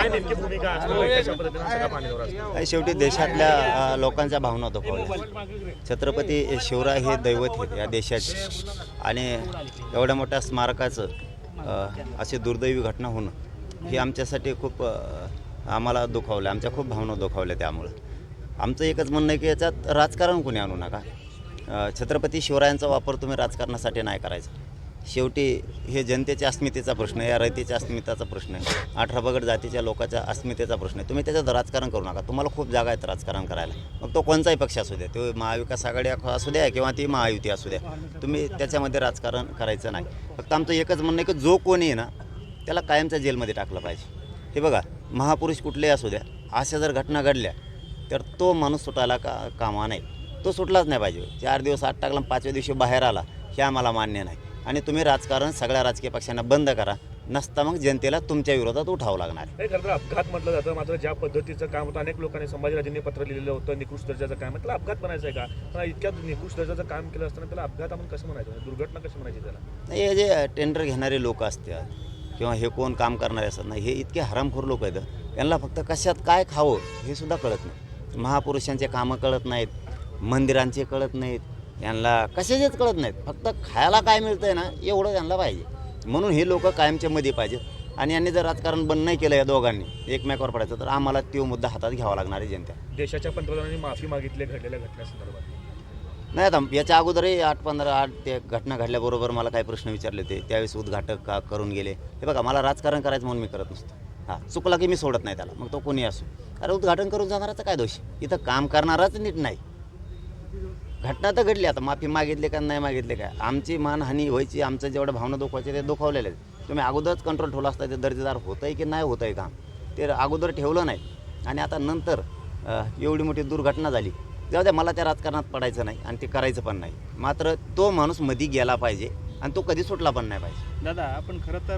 काय नेमकी भूमिका असते, कशा पद्धतीने सगळा पाणीदौरा असतो? शेवटी देशातल्या लोकांच्या भावना दुखावल्या. छत्रपती शिवराय हे दैवत आहेत या देशाचे आणि एवढ्या मोठ्या स्मारकाचं अशी दुर्दैवी घटना होणं ही आमच्यासाठी खूप आम्हाला दुखावलं. आमच्या खूप भावना दुखावल्या. त्यामुळं आमचं एकच म्हणणं आहे की याच्यात राजकारण कोणी आणू नका. छत्रपती शिवरायांचा वापर तुम्ही राजकारणासाठी नाही करायचा. शेवटी हे जनतेच्या अस्मितेचा प्रश्न आहे, या रयतेच्या अस्मितेचा प्रश्न आहे, 18 पगड जातीच्या लोकांच्या अस्मितेचा प्रश्न आहे. तुम्ही त्याच्यात राजकारण करू नका. तुम्हाला खूप जागा आहेत राजकारण करायला. मग तो कोणताही पक्ष असू द्या, तो महाविकास आघाडी असू द्या किंवा ती महायुती असू द्या, तुम्ही त्याच्यामध्ये राजकारण करायचं नाही. फक्त आमचं एकच म्हणणं आहे की जो कोणी आहे ना त्याला कायमच्या जेलमध्ये टाकलं पाहिजे. हे बघा, महापुरुष कुठलेही असू द्या, अशा जर घटना घडल्या तर तो माणूस सुटायला कामा नाही. तो सुटलाच नाही पाहिजे. 4 दिवस आत टाकला, 5व्या दिवशी बाहेर आला, हे आम्हाला मान्य नाही. आणि तुम्ही राजकारण सगळ्या राजकीय पक्षांना बंद करा, नसता मग जनतेला तुमच्या विरोधात उठावं लागणार. हे खरं तर अपघात म्हटलं जातं, मात्र ज्या पद्धतीचं काम होतं, अनेक लोकांनी संभाजीराजेंनी पत्र लिहिलेलं होतं निकृष्ट दर्जाचं काम, त्याला अपघात म्हणायचं आहे का? पण इतक्या निकृष्ट दर्जाचं काम केलं असताना त्याला अपघात आपण कसं म्हणायचं, दुर्घटना कशी म्हणायची त्याला? हे जे टेंडर घेणारे लोक असतात किंवा हे कोण काम करणारे असतात नाही, हे इतके हरामखोर लोक आहेत. यांना फक्त कशात काय खावं हे सुद्धा कळत नाही. महापुरुषांचे कामं कळत नाहीत, मंदिरांचे कळत नाहीत, यांना कशाचेच कळत नाहीत. फक्त खायला काय मिळतंय ना एवढं त्यांना पाहिजे. म्हणून हे लोक कायमच्या मध्ये पाहिजेत. आणि यांनी जर राजकारण बंद नाही केलं या दोघांनी एकमेकावर पडायचं तर आम्हाला तो मुद्दा हातात घ्यावा लागणार आहे जनता. देशाच्या पंतप्रधानांनी माफी मागितली घडलेल्या घटनेसंदर्भात. नाही, आता याच्या अगोदरही 8 ते घटना घडल्याबरोबर मला काही प्रश्न विचारले होते. त्यावेळेस उद्घाटक का करून गेले. हे बघा, मला राजकारण करायचं म्हणून मी करत नसतो. हां, चुकला की मी सोडत नाही त्याला, मग तो कोणी असो. अरे उद्घाटन करून जाणाराचा काय दोष? इथं काम करणाराच नीट नाही. घटना तर घडली, आता माफी मागितली का नाही मागितले काय, आमची मानहानी व्हायची, आमचं जेवढं भावना दुखवायचे ते दुखवलेले आहेत. तुम्ही अगोदरच कंट्रोल ठेवला असता ते दर्जेदार होतं आहे की नाही होतं आहे काम, ते अगोदर ठेवलं नाही. आणि आता नंतर एवढी मोठी दुर्घटना झाली. जाऊ द्या, मला त्या राजकारणात पडायचं नाही आणि ते करायचं पण नाही. मात्र तो माणूस मधी गेला पाहिजे आणि तो कधी सुटला पण नाही पाहिजे. दादा, आपण खरं तर